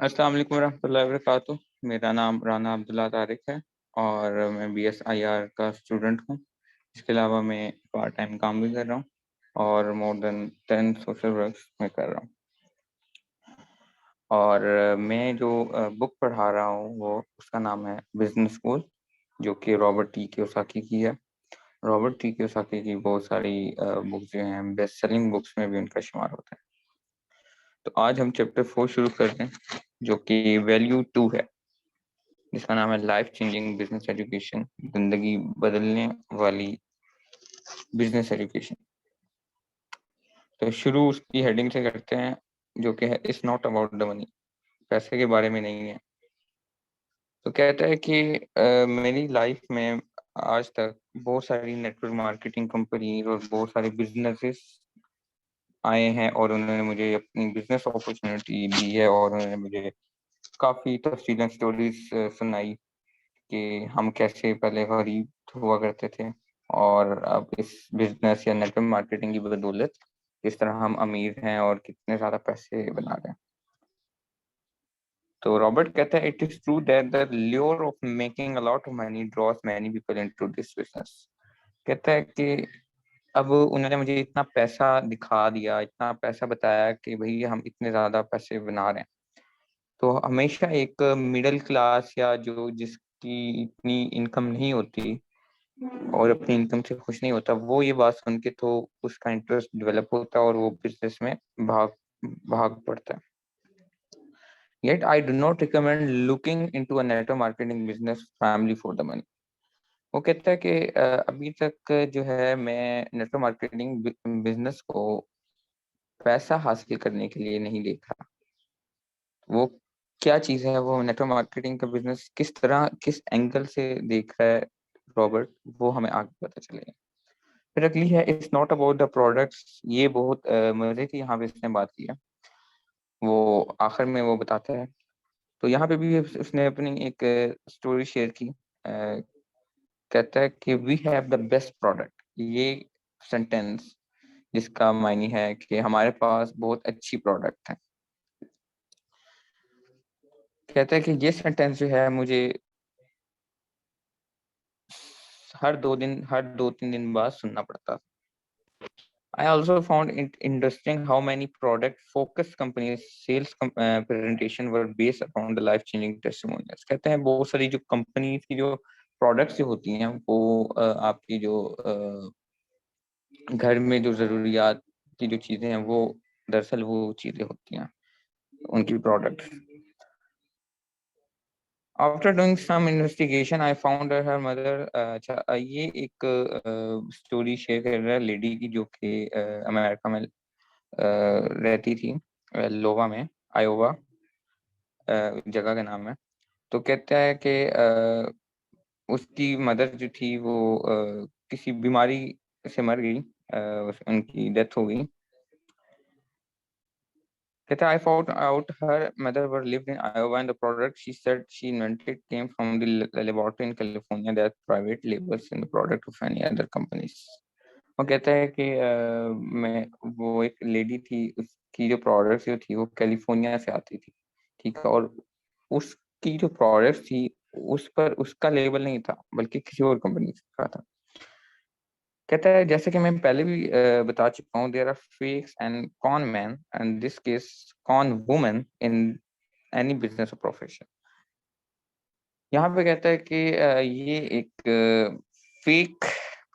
अस्सलाम वालेकुम रहमतुल्लाहि व बरकातुहू। मेरा नाम राना अब्दुल्ला तारिक है और मैं BSIR का स्टूडेंट हूँ। इसके अलावा मैं पार्ट टाइम काम भी कर रहा हूँ और मोर देन 10 सोशल वर्क्स में कर रहा हूँ। और मैं जो बुक पढ़ा रहा हूँ वो उसका नाम है बिजनेस स्कूल, जो कि रॉबर्ट टी कियोसाकी की है। रॉबर्ट टी कियोसाकी की बहुत सारी बुक्स जो हैं बेस्ट सेलिंग बुक्स में भी उनका शुमार होता है। तो आज हम चैप्टर 4 शुरू करते हैं, जो कि वैल्यू 2 है, जिसका नाम है लाइफ चेंजिंग बिजनेस एजुकेशन, जिंदगी बदलने वाली बिजनेस एजुकेशन। तो शुरू उसकी हेडिंग से करते हैं, जो कि है it's not about the money, पैसे के बारे में नहीं है। तो कहता है कि मेरी लाइफ में आज तक बहुत सारी नेटवर्क मार्केटिंग कंपनी और बहुत सारे बिजनेसेस आए हैं और उन्होंने मुझे अपनी बिजनेस अपॉर्चुनिटी दी है और उन्होंने मुझे काफ़ी तफसीलन स्टोरीज सुनाई कि हम कैसे पहले गरीब हुआ करते थे और अब इस बिजनेस या नेटवर्क मार्केटिंग की बदौलत किस तरह हम अमीर हैं और कितने ज़्यादा पैसे बना रहे हैं। तो रॉबर्ट कहता है it is true that the lure of making a lot of money draws many people into this business. कहता है कि अब उन्होंने मुझे इतना पैसा दिखा दिया, इतना पैसा बताया कि भई हम इतने ज़्यादा पैसे बना रहे हैं। तो हमेशा एक मिडल क्लास या जो जिसकी इतनी इनकम नहीं होती और अपनी इनकम से खुश नहीं होता, वो ये बात सुन के तो उसका इंटरेस्ट डेवलप होता है और वो बिजनेस में भाग भाग पड़ता है। Yet I do not recommend looking into a network marketing business primarily for the money. वो कहता है कि अभी तक जो है मैं नेटवर्क मार्केटिंग बिजनेस को पैसा हासिल करने के लिए नहीं देख रहा। वो क्या चीज़ है, वो नेटवर्क मार्केटिंग का बिजनेस किस तरह किस एंगल से देख रहा है रॉबर्ट, वो हमें आगे पता चलेगा। फिर अगली है it's not about the products. ये बहुत मजे की यहाँ पे इसने बात की है, वो आखिर में वो बताता है। तो यहाँ पे भी उसने अपनी एक स्टोरी शेयर की। कहता है कि we have the best product. ये सेंटेंस जिसका मायने है कि हमारे पास बहुत अच्छी प्रोडक्ट है। कहता है कि ये सेंटेंस जो है मुझे हर 2-3 दिन बाद सुनना पड़ता। I also found it interesting how many product-focused companies' sales presentation were based around the life-changing testimonials. कहते हैं बहुत सारी जो कंपनीज की जो प्रोडक्ट्स होती हैं वो आपकी जो घर में जो ज़रूरियात की जो चीज़ें हैं वो दरअसल वो चीज़ें होती हैं उनकी products. After doing some investigation I found her mother. अच्छा, ये एक स्टोरी शेयर कर रहा है लेडी की, जो कि अमेरिका में रहती थी, लोवा में, आयोवा जगह का नाम है। तो कहता है कि उसकी मदर जो थी वो किसी बीमारी से मर गई, उनकी डेथ हो गई। कहता है I found out her mother were lived in Iowa and the product she said she invented came from the laboratory in California that private labels in the product of any other companies. वो कहता है कि मैं वो एक lady थी, उसकी जो प्रोडक्ट्स जो थी वो कैलिफोर्निया से आती थी, ठीक है, और उसकी जो प्रोडक्ट्स थी उस पर उसका लेबल नहीं था बल्कि किसी और कंपनी का था। कहता है जैसे कि मैं पहले भी बता चुका हूँ, there are fakes and con man and this case con women in any business or profession. यहाँ पे कहता है कि ये एक फेक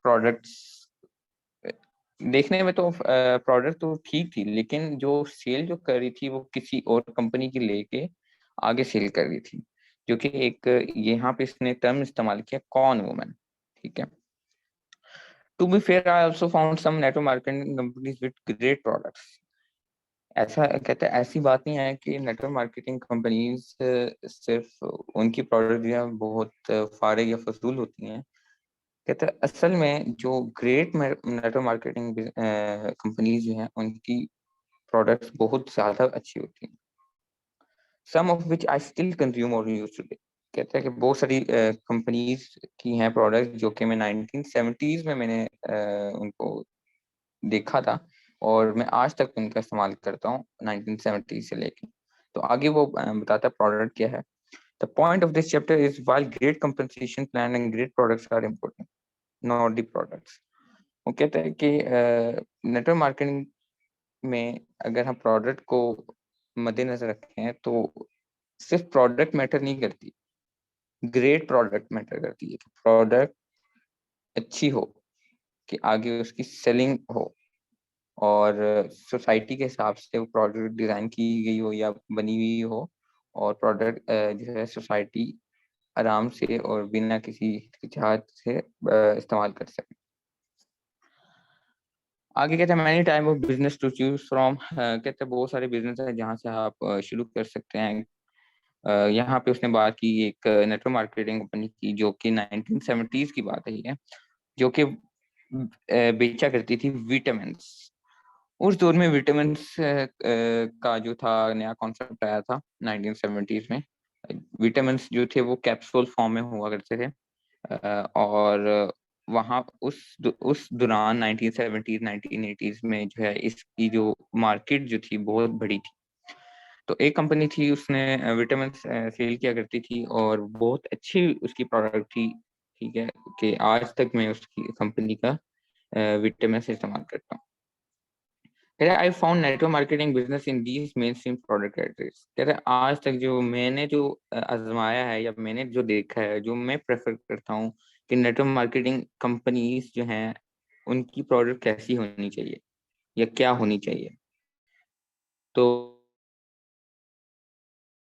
प्रोडक्ट्स देखने में तो प्रोडक्ट तो ठीक थी, लेकिन जो सेल जो कर रही थी वो किसी और कंपनी की लेके आगे सेल कर रही थी, जो कि एक यहाँ पे इसने टर्म इस्तेमाल किया कॉन वुमन, ठीक है। To be fair I also found some network marketing companies with great products. ऐसा कहते हैं ऐसी बात नहीं है कि नेटवर्क मार्केटिंग कंपनीज सिर्फ उनकी प्रोडक्ट जो है बहुत फारिग या फजूल होती हैं। कहते हैं असल में जो ग्रेट नेटवर्क मार्केटिंग कंपनीज जो हैं उनकी प्रोडक्ट्स बहुत ज़्यादा अच्छी होती हैं, some of which I still consume और यूज टुडे। कहते हैं कि बहुत सारी कंपनीज की हैं प्रोडक्ट जो कि मैं 1970s में मैंने उनको देखा था और मैं आज तक उनका इस्तेमाल करता हूँ 1970 से लेके। तो आगे वो बताता है प्रोडक्ट क्या है। The point of this chapter is while great compensation plan and great products are important, not the products. वो कहता है कि नेटवर्क मार्केटिंग में अगर हम प्रोडक्ट को मद्देनजर रखें तो सिर्फ प्रोडक्ट मैटर नहीं करती, ग्रेट प्रोडक्ट मैटर करती है। कि प्रोडक्ट अच्छी हो, कि आगे उसकी सेलिंग हो, और सोसाइटी के हिसाब से वो प्रोडक्ट डिजाइन की गई हो या बनी हुई हो, और प्रोडक्ट जो है सोसाइटी आराम से और बिना किसी हिचकिचाहट से इस्तेमाल कर सके। आगे कहते हैं many type of business to choose from, कहते हैं बहुत सारे बिजनेस है जहाँ से आप शुरू कर सकते हैं। यहाँ पे उसने बात की एक नेटवर्क मार्केटिंग कंपनी की जो कि 1970s की बात है, जो कि बेचा करती थी विटामिन। उस दौर में विटामिन का जो था नया कॉन्सेप्ट आया था 1970s में। विटामिन जो थे वो कैप्सूल फॉर्म में हुआ करते थे, और वहाँ उस दौरान 1970s 1980s में जो है इसकी जो मार्केट जो थी बहुत बड़ी थी। तो एक कंपनी थी उसने विटामिन सेल किया करती थी और बहुत अच्छी उसकी प्रोडक्ट थी, ठीक है, कि आज तक मैं उसकी कंपनी का विटामिन से इस्तेमाल करता हूँ। कह रहा I found network marketing business in these main stream product categories. कह रहा आज तक जो मैंने जो आजमाया है या मैंने जो देखा है, जो मैं प्रेफर करता हूँ कि नेटवर्क मार्केटिंग कंपनीज जो हैं उनकी प्रोडक्ट कैसी होनी चाहिए या क्या होनी चाहिए। तो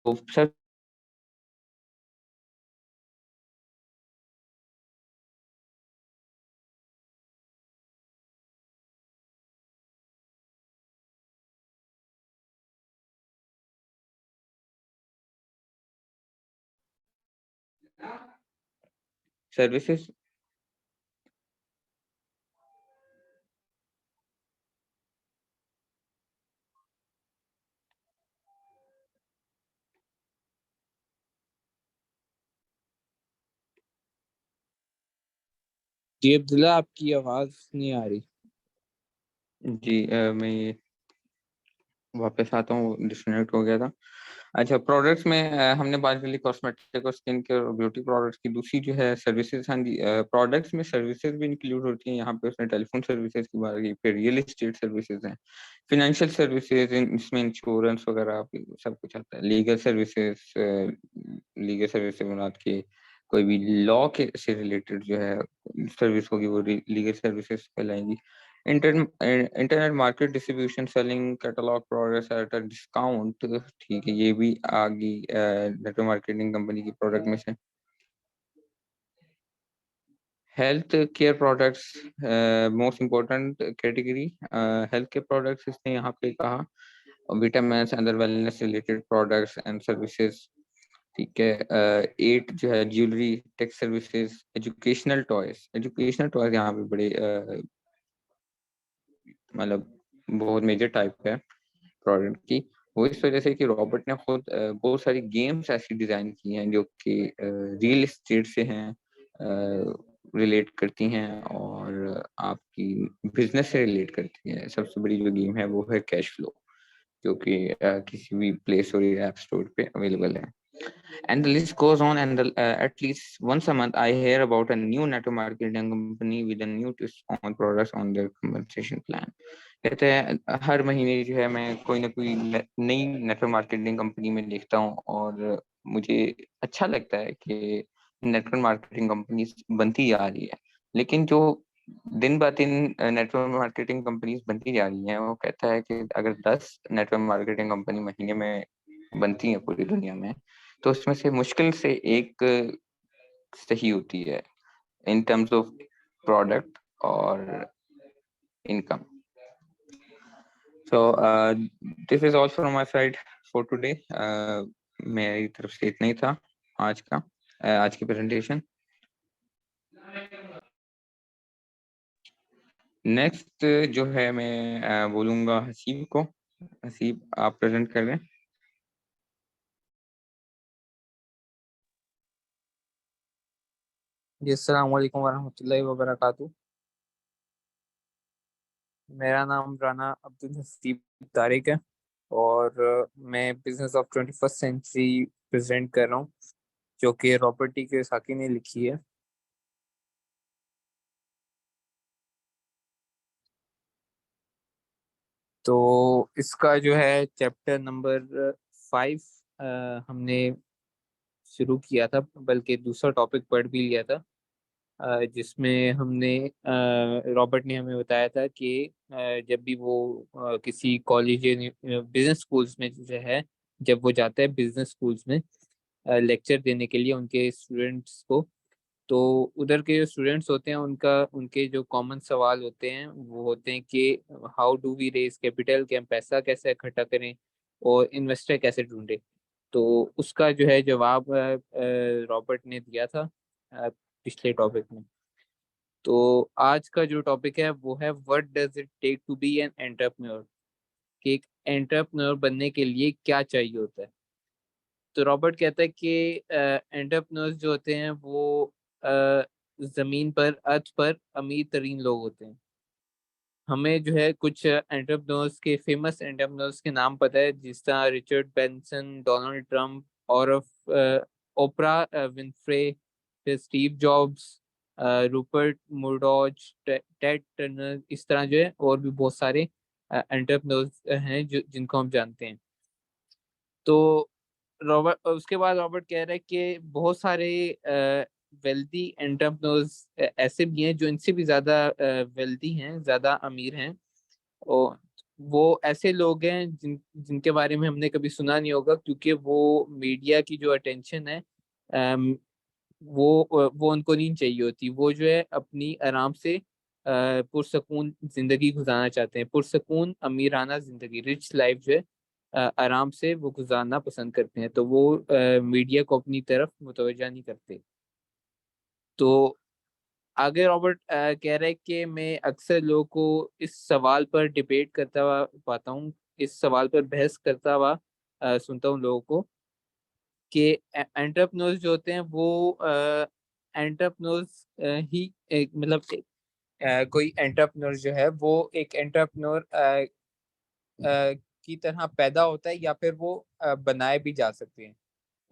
सर सर्विसेज। जी अब्दुल्ला, आपकी आवाज नहीं आ रही। जी मैं ये वापस आता हूँ, डिस्कनेक्ट हो गया था। अच्छा, प्रोडक्ट्स में हमने बात कर ली कॉस्मेटिक और स्किन केयर और ब्यूटी प्रोडक्ट्स की। दूसरी जो है सर्विसेज, हाँ जी, प्रोडक्ट्स में सर्विसेज भी इंक्लूड होती हैं। यहाँ पे उसने टेलीफोन सर्विसेज की बात की, फिर रियल एस्टेट सर्विसेज हैं, फिनेंशियल सर्विसेज, इसमें इंश्योरेंस वगैरह सब कुछ आता है। लीगल सर्विसेज, लीगल सर्विस से मुराद के कोई भी लॉ के से रिलेटेड जो है सर्विस होगी वो लीगल सर्विसेज कहलाएंगी। Internet market distribution, selling catalog products at a discount, ठीक है, ये भी आ गई नेटवर्क मार्केटिंग कंपनी की प्रोडक्ट में से। Health care products, most important category. Health care products इसने यहाँ पे कहा vitamin, other wellness related products and services, ठीक है। 8 जो है jewellery, tech services, educational toys. Educational toys यहाँ पे बड़े मतलब बहुत मेजर टाइप है प्रोडक्ट की। वो इस वजह से कि रॉबर्ट ने खुद बहुत सारी गेम्स ऐसी डिजाइन की हैं जो कि रियल एस्टेट से हैं, रिलेट करती हैं और आपकी बिजनेस से रिलेट करती हैं। सबसे बड़ी जो गेम है वो है कैश फ्लो, जो कि किसी भी प्ले स्टोर या ऐप स्टोर पे अवेलेबल है। And the list goes on, and at least once a month, I hear about a new network marketing company with a new twist on products on their compensation plan. कहते हैं हर महीने जो है मैं कोई ना कोई नई नेटवर्क मार्केटिंग कंपनी में देखता हूँ, और मुझे अच्छा लगता है कि नेटवर्क मार्केटिंग कंपनी बनती जा रही है। लेकिन जो दिन ब दिन नेटवर्क मार्केटिंग कंपनीज बनती जा रही हैं, वो कहता है कि अगर 10 नेटवर्क मार्केटिंग कंपनी महीने में बनती हैं पूरी दुनिया में, तो उसमें से मुश्किल से एक सही होती है इन टर्म्स ऑफ प्रोडक्ट और income. So this is all from my side for today. मेरी तरफ से इतना ही था आज का, आज की प्रेजेंटेशन। नेक्स्ट जो है मैं बोलूंगा हसीब को। हसीब, आप प्रेजेंट कर दें। जी अस्सलाम वालेकुम वरहमतुल्लाहि वबरकातुहू। मेरा नाम राना अब्दुल हसीब तारिक है। और मैं business of 21st century present कर रहा हूँ, जो कि रॉबर्ट टी कियोसाकी ने लिखी है। तो इसका जो है चैप्टर नंबर 5 हमने शुरू किया था, बल्कि दूसरा टॉपिक पढ़ भी लिया था, जिसमें हमने रॉबर्ट ने हमें बताया था कि जब भी वो किसी कॉलेज बिजनेस स्कूल्स में जो है, जब वो जाता है बिजनेस स्कूल्स में लेक्चर देने के लिए उनके स्टूडेंट्स को, तो उधर के जो स्टूडेंट्स होते हैं उनका उनके जो कॉमन सवाल होते हैं वो होते हैं कि how do we raise capital, कि हम पैसा कैसे इकट्ठा करें और इन्वेस्टर कैसे ढूंढे। तो उसका जो है जवाब रॉबर्ट ने दिया था पिछले टॉपिक में। तो आज का जो टॉपिक है वो है what does it take to be an entrepreneur, कि एक एंटरप्रेन्योर बनने के लिए क्या चाहिए होता है। तो रॉबर्ट कहता है कि एंटरप्रेन्योर्स जो होते हैं वो अ, जमीन पर, अर्थ पर अमीर तरीन लोग होते हैं। हमें जो है कुछ एंटरप्रेन्योर्स के, फेमस एंटरप्रेन्योर्स के नाम पता है, जिस तरह रिचर्ड बेंसन, डोनाल्ड ट्रंप, और ओपरा विनफ्रे, फिर Steve Jobs, Rupert Murdoch, Ted Turner, इस तरह जो है और भी बहुत सारे एंटरप्रेन्योर्स हैं जो जिनको हम जानते हैं। तो रॉबर्ट, उसके बाद रॉबर्ट कह रहा है कि बहुत सारे वेल्दी एंटरप्रेन्योर्स ऐसे भी हैं जो इनसे भी ज्यादा वेल्दी हैं, ज्यादा अमीर हैं। और वो ऐसे लोग हैं जिनके बारे में हमने कभी सुना नहीं होगा, क्योंकि वो मीडिया की जो अटेंशन है अम, वो उनको नहीं चाहिए होती। वो जो है अपनी आराम से पुरसकून जिंदगी गुजारना चाहते हैं, पुरसकून अमीराना जिंदगी, रिच लाइफ जो है आराम से वो गुजारना पसंद करते हैं। तो वो मीडिया को अपनी तरफ मुतवज्जा नहीं करते। तो आगे रॉबर्ट कह रहा है कि मैं अक्सर लोगों को इस सवाल पर डिबेट करता हुआ पाता हूँ, इस सवाल पर बहस करता हुआ सुनता हूँ लोगों को, कि एंटरप्रेन्योर्स जो होते हैं वो एंटरप्रेन्योर्स ही मतलब कोई एंटरप्रेन्योर जो है वो एक एंटरप्रेन्योर की तरह पैदा होता है, या फिर वो बनाए भी जा सकते हैं।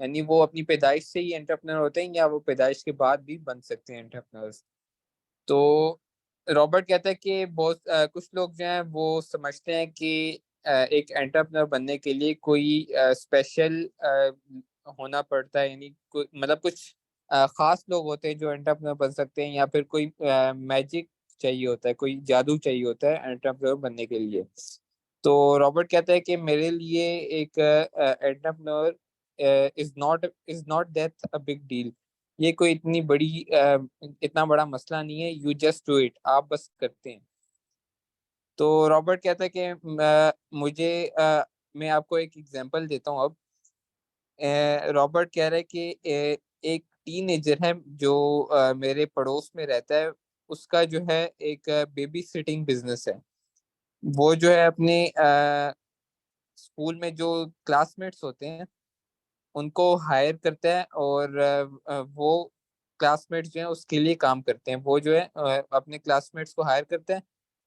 यानी वो अपनी पैदाइश से ही एंटरप्रेन्योर होते हैं, या वो पैदाइश के बाद भी बन सकते हैं एंटरप्रेन्योर्स। तो रॉबर्ट कहता है कि बहुत कुछ लोग जो हैं वो समझते हैं कि एक एंटरप्रेन्योर बनने के लिए कोई स्पेशल होना पड़ता है, यानी कोई मतलब कुछ खास लोग होते हैं जो एंटरप्रेन्योर बन सकते हैं, या फिर कोई मैजिक चाहिए होता है, कोई जादू चाहिए होता है एंटरप्रेन्योर बनने के लिए। तो रॉबर्ट कहता है कि मेरे लिए एक entrepreneur is not that a big deal. ये कोई इतना बड़ा मसला नहीं है, यू जस्ट डू इट, आप बस करते हैं। तो रॉबर्ट कहता है कि मैं आपको एक एग्जांपल देता हूँ अब। रॉबर्ट कह रहा है कि एक टीनेजर है जो मेरे पड़ोस में रहता है। उसका जो है एक बेबी सिटिंग बिजनेस है। वो जो है अपने स्कूल में जो क्लासमेट्स होते हैं उनको हायर करता है, और वो क्लासमेट्स जो हैं उसके लिए काम करते हैं। वो जो है अपने क्लासमेट्स को हायर करता है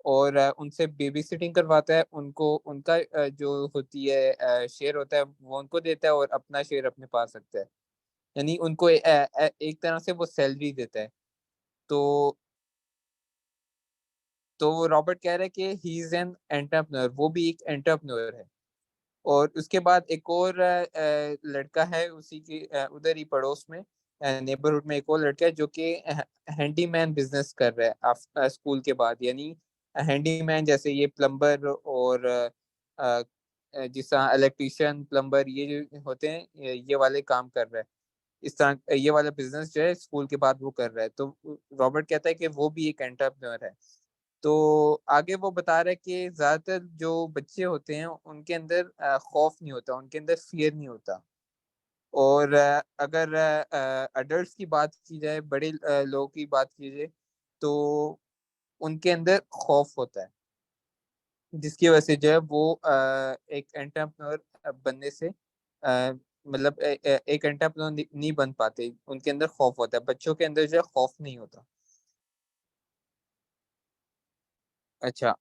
और उनसे बेबी सिटिंग करवाता है। उनको उनका जो होती है शेयर होता है वो उनको देता है, और अपना शेयर अपने पास रखता है। यानी उनको एक तरह से वो सैलरी देता है। तो तो रॉबर्ट कह रहा है कि ही इज एन एंटरप्रेन्योर, वो भी एक एंटरप्रेन्योर है। और उसके बाद एक और लड़का है उसी के उधर ही पड़ोस में, नेबरहुड में एक और लड़का है जो कि हैंडीमैन बिजनेस कर रहा है स्कूल के बाद। यानी हैंडीमैन जैसे ये प्लम्बर और जिस तरह इलेक्ट्रिशियन, प्लम्बर, ये जो होते हैं ये वाले काम कर रहा है। इस तरह ये वाला बिजनेस जो है स्कूल के बाद वो कर रहा है। तो रॉबर्ट कहता है कि वो भी एक एंटरप्रेन्योर है। तो आगे वो बता रहा है कि ज्यादातर जो बच्चे होते हैं उनके अंदर खौफ नहीं होता, उनके अंदर फियर नहीं होता। और अगर अडल्ट्स की बात की जाए, बड़े लोगों की बात की जाए, तो उनके अंदर खौफ होता है, जिसकी वजह से जो है वो एक एंटरप्रेन्योर बनने से मतलब एक एंटरप्रेन्योर नहीं बन पाते। उनके अंदर खौफ होता है, बच्चों के अंदर जो है खौफ नहीं होता। अच्छा।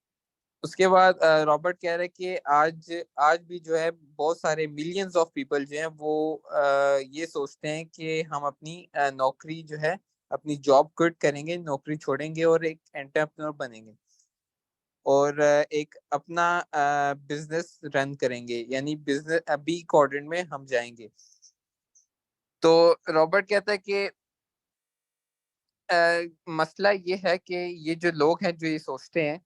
उसके बाद रॉबर्ट कह रहे हैं कि आज आज भी जो है बहुत सारे मिलियंस ऑफ पीपल जो हैं वो ये सोचते हैं कि हम अपनी नौकरी जो है, अपनी जॉब क्विट करेंगे, नौकरी छोड़ेंगे और एक एंटरप्रेन्योर बनेंगे और एक अपना बिजनेस रन करेंगे, यानी बिजनेस बी क्वाड्रेंट में हम जाएंगे। तो रॉबर्ट कहता है कि मसला ये है कि ये जो लोग हैं जो ये सोचते हैं,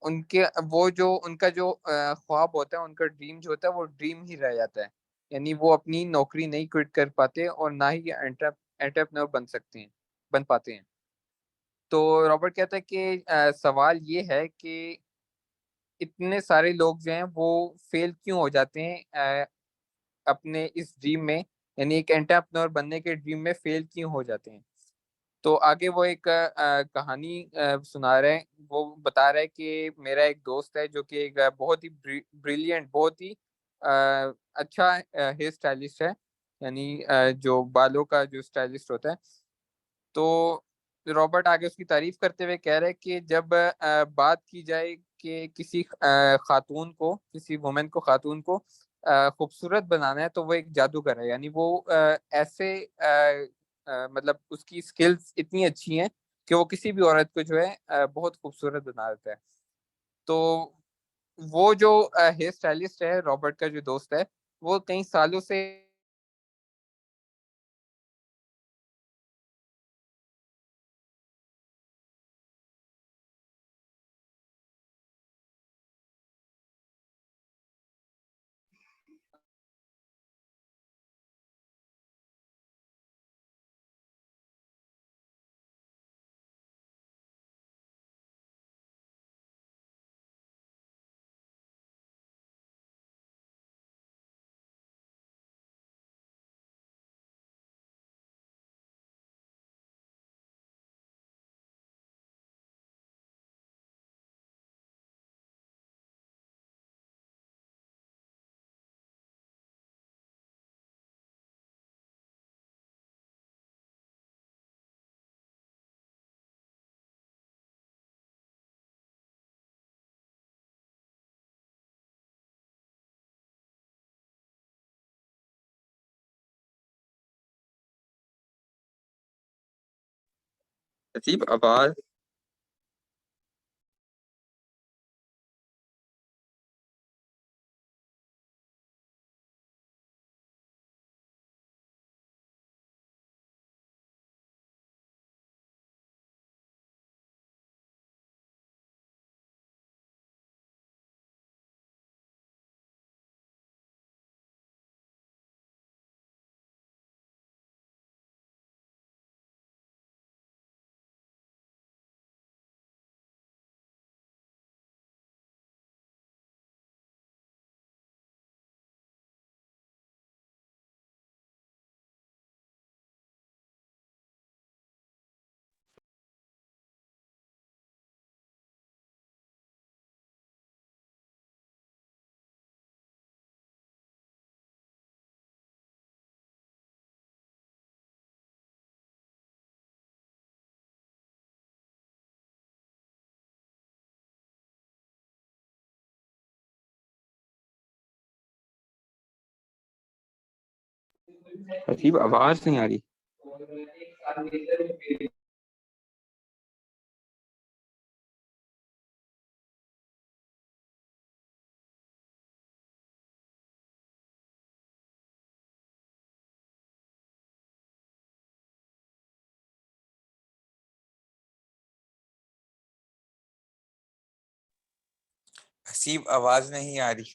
उनके वो जो उनका जो ख्वाब होता है, उनका ड्रीम जो होता है वो ड्रीम ही रह जाता है, यानी वो अपनी नौकरी नहीं क्विट कर पाते और ना ही एंटरप्रेन्योर बन पाते हैं। तो रॉबर्ट कहता है कि सवाल ये है कि इतने सारे लोग जो हैं वो फेल क्यों हो जाते हैं अपने इस ड्रीम में, यानी एक एंटरप्रेन्योर बनने के ड्रीम में फेल क्यों हो जाते हैं। तो आगे वो एक कहानी सुना रहे हैं। वो बता रहे हैं कि मेरा एक दोस्त है जो कि एक बहुत ही ब्रिलियंट, बहुत ही अच्छा हेयर स्टाइलिस्ट है, यानी जो बालों का जो स्टाइलिस्ट होता है। तो रॉबर्ट आगे उसकी तारीफ करते हुए कह रहे हैं कि जब बात की जाए कि किसी खातून को, किसी वुमेन को, खातून को खूबसूरत बनाना है, तो वो एक जादूगर है, यानी वो ऐसे मतलब उसकी स्किल्स इतनी अच्छी हैं कि वो किसी भी औरत को जो है बहुत खूबसूरत बना देता है। तो वो जो हेयर स्टाइलिस्ट है, रॉबर्ट का जो दोस्त है, वो कई सालों से अजीब आवाज। अजीब आवाज नहीं आ रही। हसीब आवाज नहीं आ रही।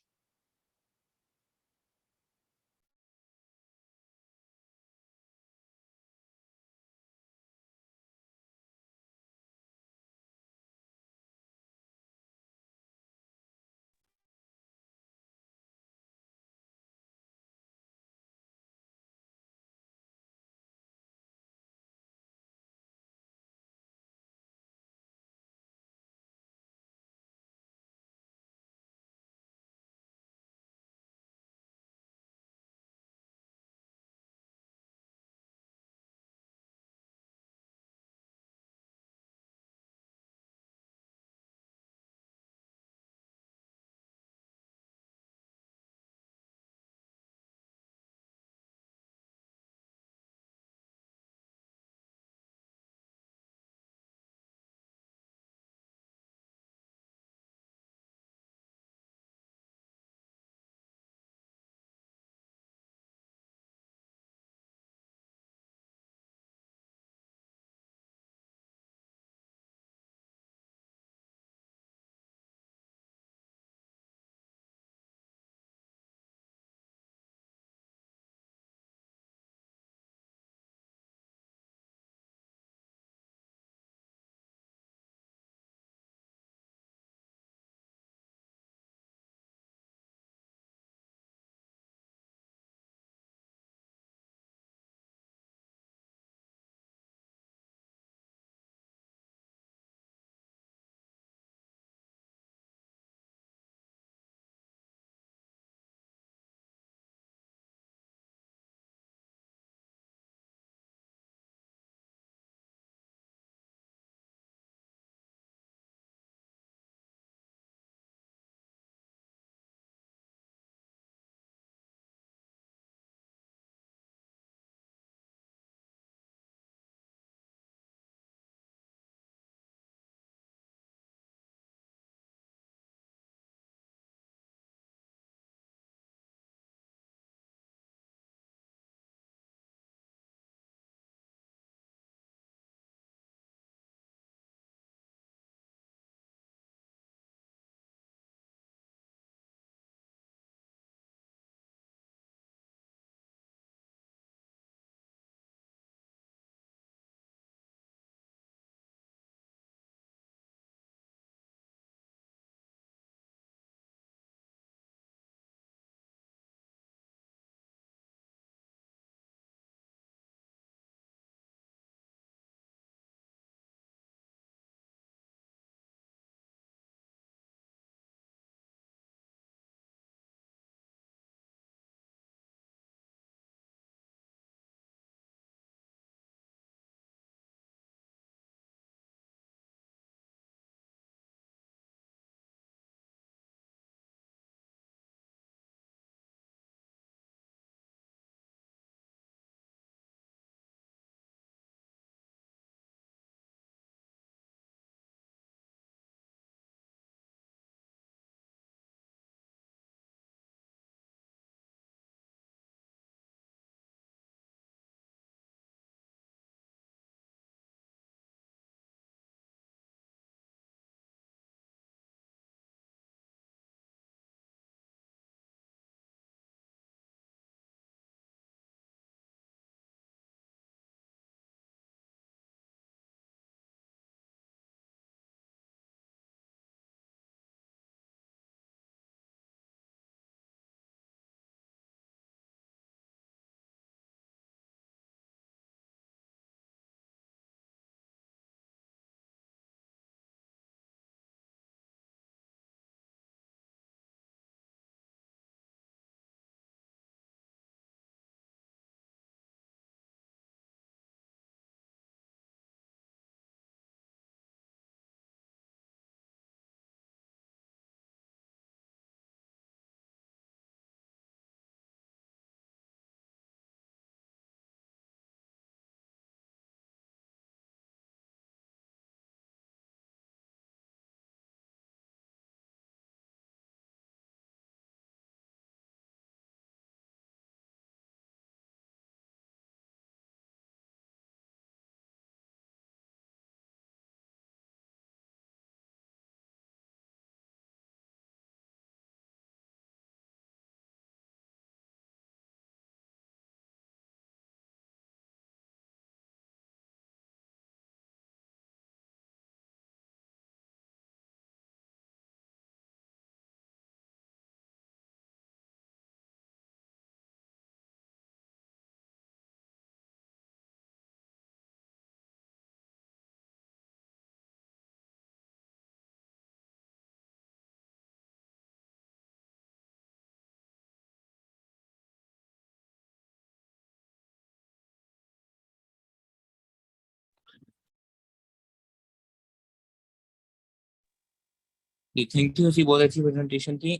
जी थैंक यू, अच्छी बहुत अच्छी प्रेजेंटेशन थी।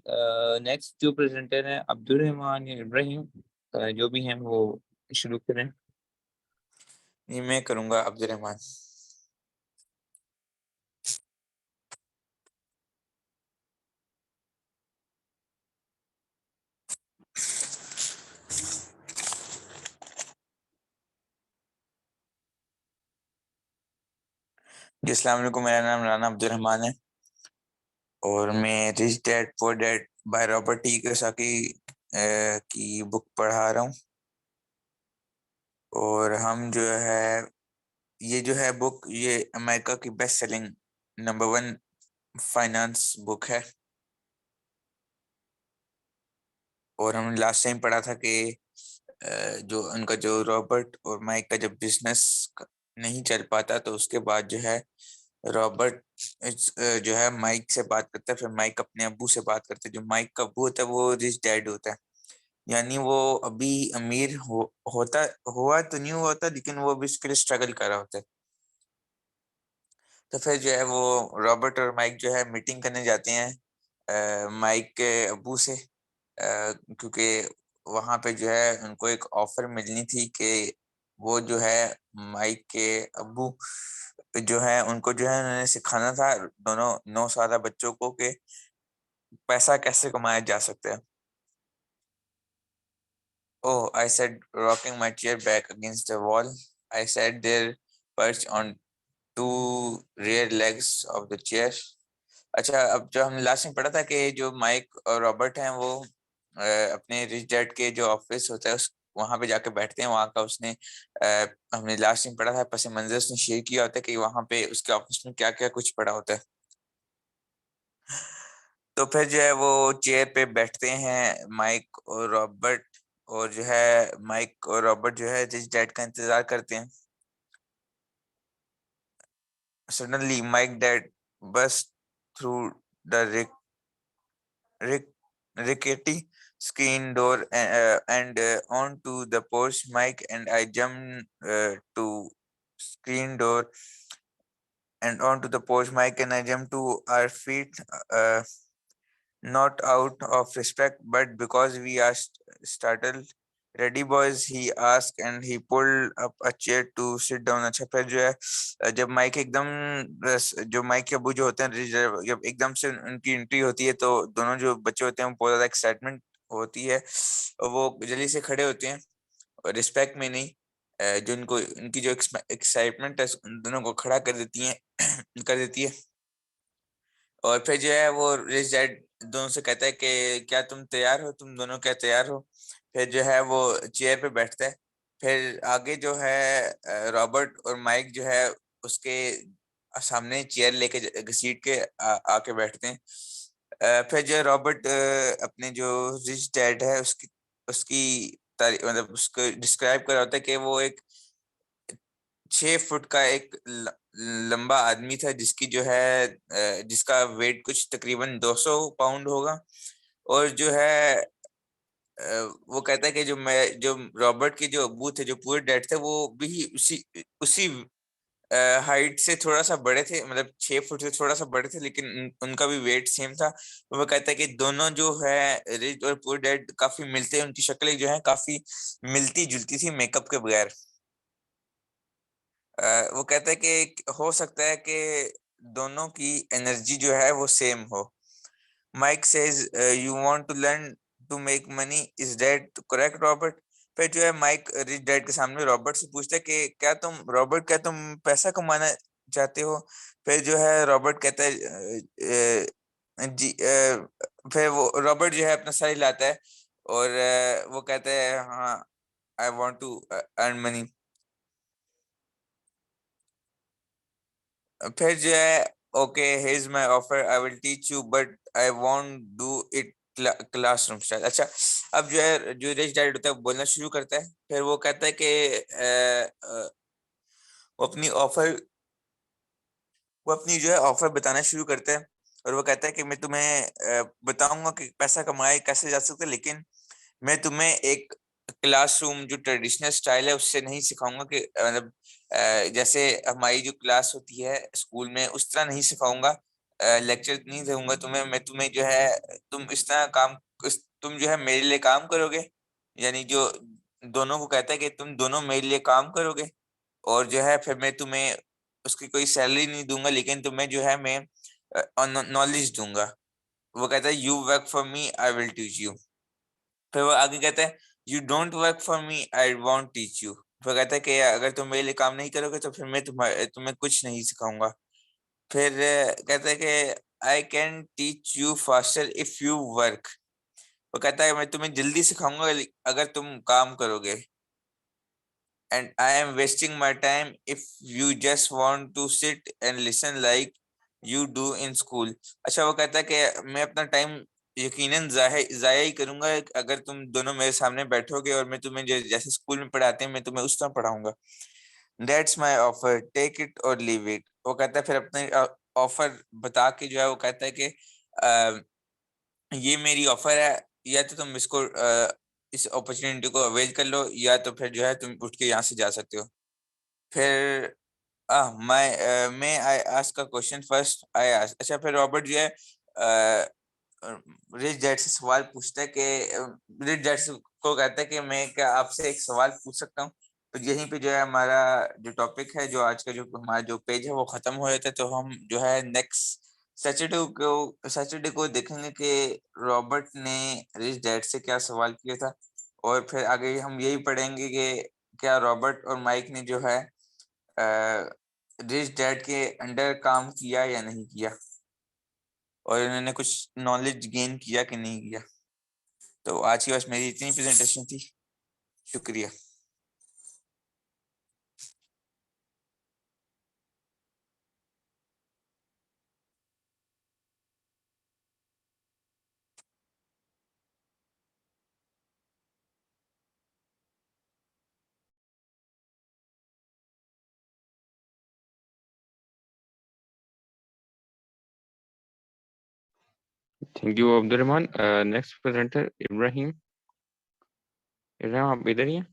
नेक्स्ट जो प्रेजेंटर है अब्दुल रहमान या इब्राहिम, जो भी हैं वो शुरू करें। ये मैं करूंगा, अब्दुल रहमान। जी अस्सलाम वालेकुम, मेरा नाम राना अब्दुल रहमान है और मैं rich dad poor dad by Robert T Kiyosaki की बुक पढ़ा रहा हूँ। और हम जो है, ये जो है बुक, ये अमेरिका की best selling number 1 finance book है। और हम लास्ट टाइम पढ़ा था कि जो उनका जो रॉबर्ट और माइक का जब बिजनेस नहीं चल पाता तो उसके बाद जो है रॉबर्ट जो है माइक से बात करता है, फिर माइक अपने अब्बू से बात करता है। जो माइक का अब्बू होता है वो रिच डैड होता है, यानी वो अभी अमीर होता हुआ तो नहीं हुआ होता, लेकिन वो अभी उसके लिए स्ट्रगल कर रहा होता है। तो फिर जो है वो रॉबर्ट और माइक जो है मीटिंग करने जाते हैं माइक के अब्बू से, क्योंकि वहां पे जो है उनको एक ऑफर मिलनी थी कि वो जो है माइक के अब्बू जो है उनको जो है उन्होंने सिखाना था दोनों 9 साल बच्चों को कि पैसा कैसे कमाया जा सकता है। Oh, I said, rocking my chair back against the wall. I sat there perched on two rear legs of the chair. अच्छा, अब जो हमने लास्ट में पढ़ा था कि जो माइक और रॉबर्ट हैं वो अपने रिच डैड के जो ऑफिस होता है उस वहां पे जाके बैठते हैं। वहां का उसने हमने लास्ट में पढ़ा था, पस मंजर उसने शेयर किया होता है कि वहां पे उसके ऑफिस में क्या क्या कुछ पड़ा होता है। तो फिर जो है वो चेयर पे बैठते हैं माइक और रॉबर्ट, और जो है माइक और रॉबर्ट जो है रिच डैड का इंतजार करते हैं। सडनली माइक डैड बस through the rickety screen door and onto the porch. Mike and I jumped to screen door and onto the porch. Mike and I jumped to our feet, not out of respect, but because we are startled. Ready boys, he asked, and he pulled up a chair to sit down. अच्छा, फिर जो है जब mic एकदम जो mic के अबू जो होते हैं जब एकदम से उनकी एंट्री होती है तो दोनों जो बच्चे होते हैं वो बहुत ज्यादा एक्साइटमेंट होती है, वो जल्दी से खड़े होते हैं और रिस्पेक्ट में नहीं, जो उनको उनकी जो एक्साइटमेंट है उन दोनों को खड़ा कर देती है कर देती है। और फिर जो है वो रिच डैड दोनों से कहता है कि क्या तुम तैयार हो, तुम दोनों क्या तैयार हो। फिर जो है वो चेयर पे बैठता है। फिर आगे जो है रॉबर्ट और माइक जो है उसके सामने चेयर लेके घसीट के आके बैठते हैं। फिर जो रॉबर्ट अपने जो रिच डैड है उसकी उसकी मतलब उसको डिस्क्राइब कर रहा होता है कि वो एक 6 फुट का एक लंबा आदमी था जिसकी जो है जिसका वेट कुछ तकरीबन 200 पाउंड होगा। और जो है वो कहता है कि जो रॉबर्ट के जो अब्बू थे, जो पूरे डैड थे, वो भी उसी उसी हाइट से थोड़ा सा बड़े थे, मतलब 6 फुट से थोड़ा सा बड़े थे, लेकिन उनका भी वेट सेम था। तो वो कहता है कि दोनों जो है रिच और पुअर डैड काफी मिलते हैं, उनकी शक्लें जो है काफी मिलती जुलती थी मेकअप के बगैर। वो कहता है कि हो सकता है कि दोनों की एनर्जी जो है वो सेम हो। Mike says, you want to learn to make money, is that correct Robert. फिर जो है माइक रिच डैड के सामने रॉबर्ट से पूछता है कि क्या तुम पैसा कमाना चाहते हो। फिर जो है रॉबर्ट कहता है जी फिर वो रॉबर्ट जो है अपना सर हिलाता है और वो कहता है हाँ, I want to earn money. फिर जो है okay, here is my offer, I will teach you but I won't do it classroom style. अच्छा, अब जो है जो रिच डैड होता है वो बोलना शुरू करता है। फिर वो कहता है कि वो अपनी ऑफर वो अपनी जो है ऑफर बताना शुरू करता है। और वो कहता है कि मैं तुम्हें बताऊंगा कि पैसा कमाए कैसे जा सकते, लेकिन मैं तुम्हें एक क्लासरूम जो ट्रेडिशनल स्टाइल है उससे नहीं सिखाऊंगा कि मतलब जैसे हमारी जो क्लास होती है स्कूल में उस तरह नहीं सिखाऊंगा। लेक्चर नहीं दूंगा तुम्हें, मैं तुम्हें जो है तुम इस तरह तुम जो है मेरे लिए काम करोगे, यानी जो दोनों को कहता है कि तुम दोनों मेरे लिए काम करोगे, और जो है फिर मैं तुम्हें उसकी कोई सैलरी नहीं दूंगा, लेकिन तुम्हें जो है मैं नॉलेज दूंगा। वो कहता है you work for me I will teach you. फिर वो आगे कहता है you don't work for me I want teach you. फिर कहता है कि अगर तुम मेरे लिए काम नहीं करोगे तो फिर मैं तुम्हें कुछ नहीं सिखाऊंगा। फिर कहता है कि I can teach you faster if you work. वो कहता है मैं तुम्हें जल्दी सिखाऊंगा अगर तुम काम करोगे। And I am wasting my time if you just want to sit and listen like you do in school. अच्छा, वो कहता है कि मैं अपना टाइम यकीनन जाया ही करूंगा अगर तुम दोनों मेरे सामने बैठोगे और मैं तुम्हें जैसे स्कूल में पढ़ाते हैं मैं तुम्हें उस तरह पढ़ाऊंगा। That's my offer, take it or leave it. वो कहता है फिर अपने ऑफर बता के जो है वो कहता है कि ये मेरी ऑफर है, या तो तुम इसको इस अपॉर्चुनिटी को अवेल कर लो, या तो फिर जो है तुम उठ के यहाँ से जा सकते हो। फिर मैं I ask a question first I ask. अच्छा, फिर रॉबर्ट जो है रिच डैड से सवाल पूछता है कि रिच डैड को कहता है कि मैं क्या आपसे एक सवाल पूछ सकता हूँ। तो यहीं पे जो है हमारा जो टॉपिक है, जो आज का जो हमारा जो पेज है वो खत्म हो जाता है। तो हम जो है नेक्स्ट सैटरडे को देखेंगे कि रॉबर्ट ने रिच डैड से क्या सवाल किया था, और फिर आगे हम यही पढ़ेंगे कि क्या रॉबर्ट और माइक ने जो है रिच डैड के अंडर काम किया या नहीं किया, और इन्होंने कुछ नॉलेज गेन किया कि नहीं किया। तो आज की बस मेरी इतनी प्रेजेंटेशन थी। शुक्रिया। Thank you, Abdurrahman. Next presenter, Ibrahim. Ibrahim, आप इधर ही हैं?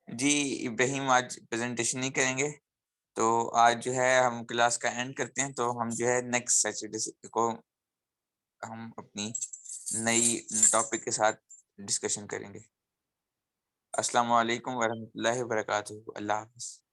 जी, इब्राहिम आज प्रेजेंटेशन नहीं करेंगे, तो आज जो है हम क्लास का एंड करते हैं। तो हम जो है नेक्स्ट सैटरडे को हम अपनी नई टॉपिक के साथ डिस्कशन करेंगे। अस्सलाम वालेकुम वरहमतुल्लाहि वबरकातुहू। अल्लाह हाफ़िज़।